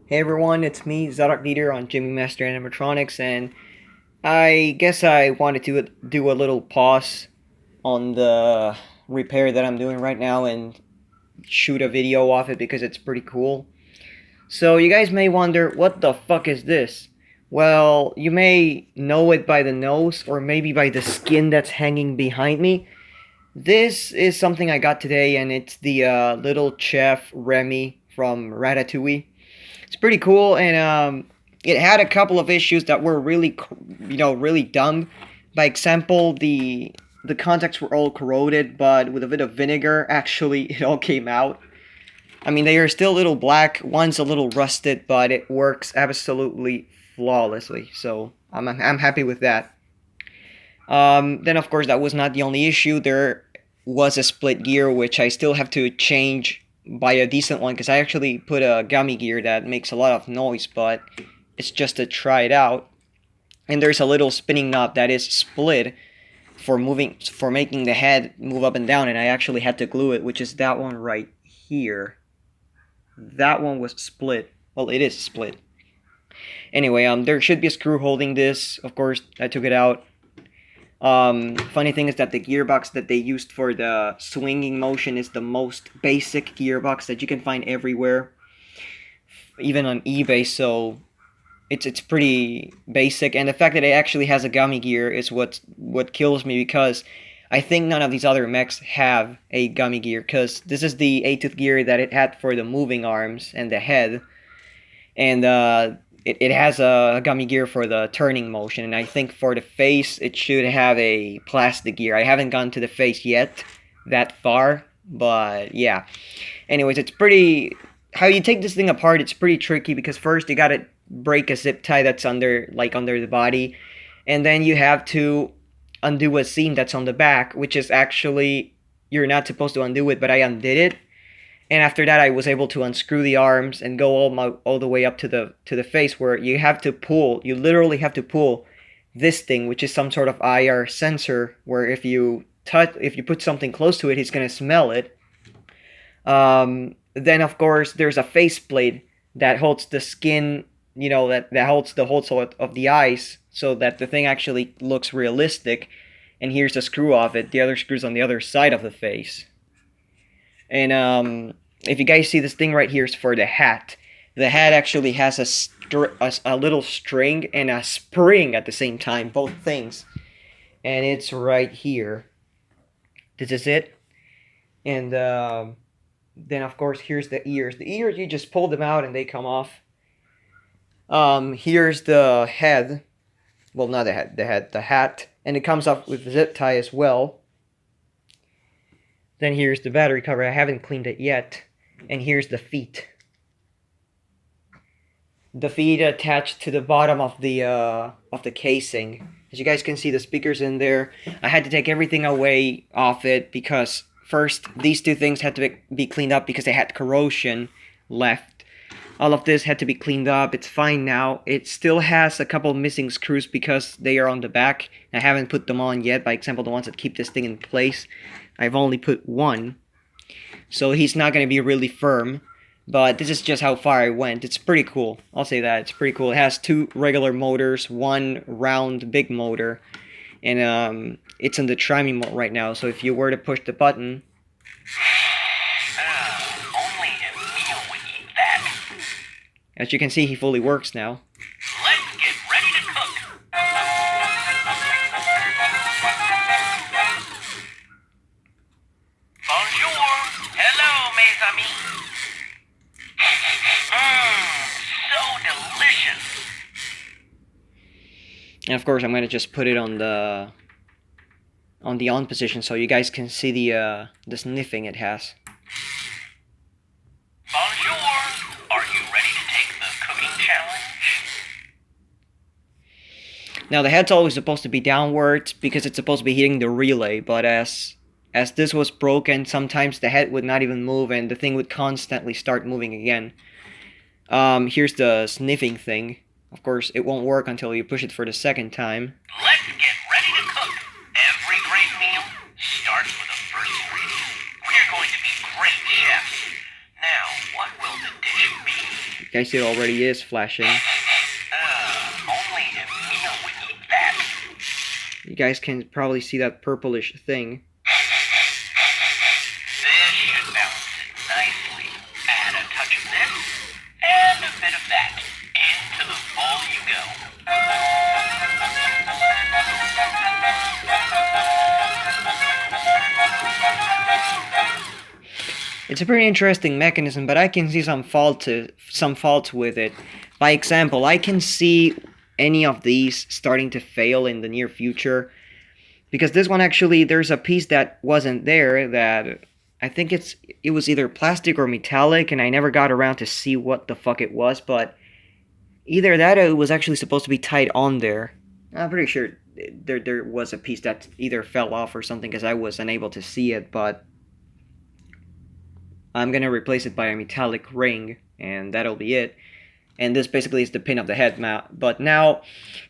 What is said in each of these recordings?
Hey everyone, it's me, Zadok Leader on Jimmy Master Animatronics, and I guess I wanted to do a little pause on the repair that I'm doing right now and shoot a video off it because it's pretty cool. So you guys may wonder, what the fuck is this? Well, you may know it by the nose or maybe by the skin that's hanging behind me. This is something I got today, and it's the little chef Remy from Ratatouille. It's pretty cool, and it had a couple of issues that were really, really dumb. By example, the contacts were all corroded, but with a bit of vinegar, actually, it all came out. I mean, they are still a little black. One's a little rusted, but it works absolutely flawlessly. So I'm happy with that. Then of course that was not the only issue. There was a split gear which I still have to change by a decent one because I actually put a gummy gear that makes a lot of noise, but it's just to try it out. And there's a little spinning knob that is split for making the head move up and down, and I actually had to glue it, which is that one right here. That one was split. Well, it is split. Anyway, there should be a screw holding this. Of course, I took it out. Funny thing is that the gearbox that they used for the swinging motion is the most basic gearbox that you can find everywhere, even on eBay. So it's pretty basic, and the fact that it actually has a gummy gear is what kills me, because I think none of these other mechs have a gummy gear, because this is the 8-tooth gear that it had for the moving arms and the head, and it has a gummy gear for the turning motion, and I think for the face it should have a plastic gear. I haven't gone to the face yet that far, but yeah. Anyways, it's pretty... How you take this thing apart, it's pretty tricky, because first you gotta break a zip tie that's under the body, and then you have to undo a seam that's on the back, which is actually, you're not supposed to undo it, but I undid it. And after that, I was able to unscrew the arms and go all the way up to the face, where you have to pull. You literally have to pull this thing, which is some sort of IR sensor, where if you put something close to it, he's gonna smell it. Then of course there's a faceplate that holds the skin, that holds the whole sort of the eyes, so that the thing actually looks realistic. And here's the screw of it. The other screw's on the other side of the face. And if you guys see this thing right here is for the hat. The hat actually has a little string and a spring at the same time, both things. And it's right here. This is it. And then of course here's the ears. The ears, you just pull them out and they come off. Here's the head. Well, not the head, the hat. And it comes off with the zip tie as well. Then here's the battery cover. I haven't cleaned it yet. And here's the feet. The feet attached to the bottom of the casing. As you guys can see, the speakers in there. I had to take everything away off it because first these two things had to be cleaned up because they had corrosion left. All of this had to be cleaned up. It's fine now. It still has a couple missing screws because they are on the back. I haven't put them on yet. By example, the ones that keep this thing in place. I've only put one. So he's not going to be really firm. But this is just how far I went. It's pretty cool. I'll say that. It's pretty cool. It has two regular motors, one round big motor. And it's in the triming mode right now. So if you were to push the button... Only Emil would eat that. As you can see, he fully works now. Let's get ready to cook. Bonjour. Hello, mes amis. So delicious. And of course, I'm gonna just put it on the on position so you guys can see the sniffing it has. Bonjour. Are you ready to take the cooking challenge? Now the head's always supposed to be downwards because it's supposed to be hitting the relay, but as this was broken, sometimes the head would not even move and the thing would constantly start moving again. Here's the sniffing thing. Of course, it won't work until you push it for the second time. Let's get ready to cook. Every great meal starts with a first ingredient. We're going to be great chefs. Now, what will the dish be? Guys, it already is flashing. Only Emil would eat that. You guys can probably see that purplish thing. This should balance it nicely. Add a touch of this, and a bit of that. Into the bowl you go. It's a pretty interesting mechanism, but I can see some faults with it. By example, I can see any of these starting to fail in the near future. Because this one actually, there's a piece that wasn't there that I think it was either plastic or metallic, and I never got around to see what the fuck it was, but either that or it was actually supposed to be tied on there. I'm pretty sure there was a piece that either fell off or something because I was unable to see it, but I'm gonna replace it by a metallic ring, and that'll be it. And this basically is the pin of the head mount. But now,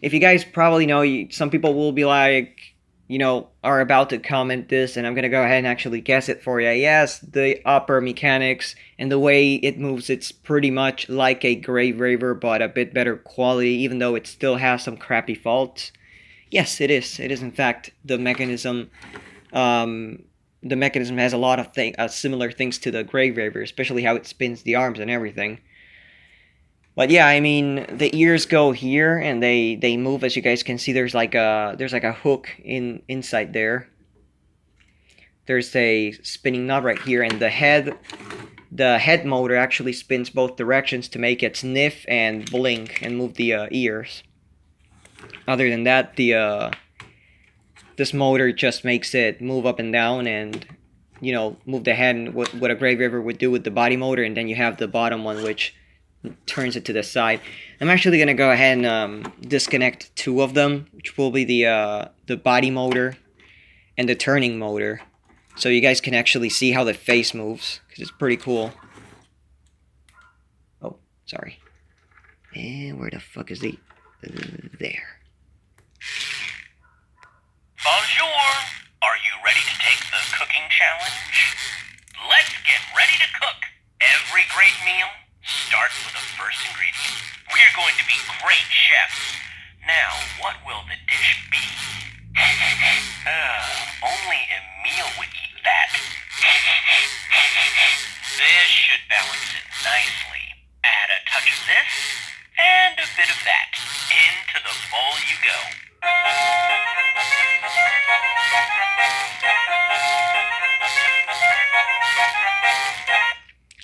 if you guys probably know, some people will be like, you know, are about to comment this, and I'm gonna go ahead and actually guess it for you. Yes, the upper mechanics and the way it moves, it's pretty much like a Grave Raver, but a bit better quality, even though it still has some crappy faults. Yes, it is. It is, in fact, the mechanism. The mechanism has a lot of similar things to the Grave Raver, especially how it spins the arms and everything. But yeah, I mean, the ears go here and they move. As you guys can see, there's like a hook inside there. There's a spinning knob right here, and the head motor actually spins both directions to make it sniff and blink and move the ears. Other than that, this motor just makes it move up and down and, you know, move the head, and what a Grave Raver would do with the body motor, and then you have the bottom one which turns it to the side. I'm actually gonna go ahead and disconnect two of them, which will be the body motor and the turning motor, so you guys can actually see how the face moves, because it's pretty cool. Oh, sorry. And where the fuck is the... there. Bonjour! Are you ready to take the cooking challenge? Let's get ready to cook. Every great meal starts with the first ingredient. We're going to be great chefs. Now, what will the dish be? Only Emil would eat that. This should balance it nicely. Add a touch of this, and a bit of that. Into the bowl you go.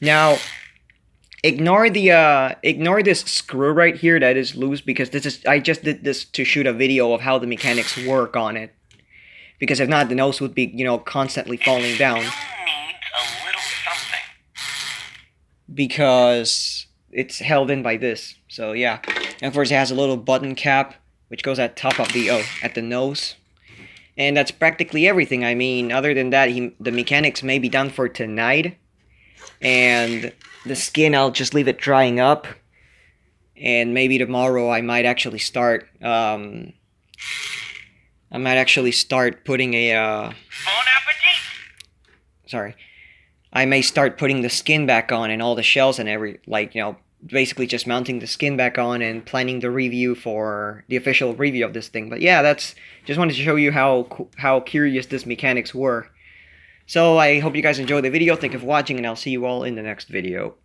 Now, ignore this screw right here that is loose, because I just did this to shoot a video of how the mechanics work on it. Because if not, the nose would be, you know, constantly falling down. Needs a little something. Because it's held in by this. So yeah. And of course it has a little button cap which goes at top of at the nose. And that's practically everything. I mean, other than that, the mechanics may be done for tonight. And the skin, I'll just leave it drying up. And maybe tomorrow I might actually start putting a Bon appetit! sorry. I may start putting the skin back on and all the shells and basically just mounting the skin back on and planning the review for the official review of this thing. But yeah, just wanted to show you how curious this mechanics were. So I hope you guys enjoyed the video. Thank you for watching, and I'll see you all in the next video.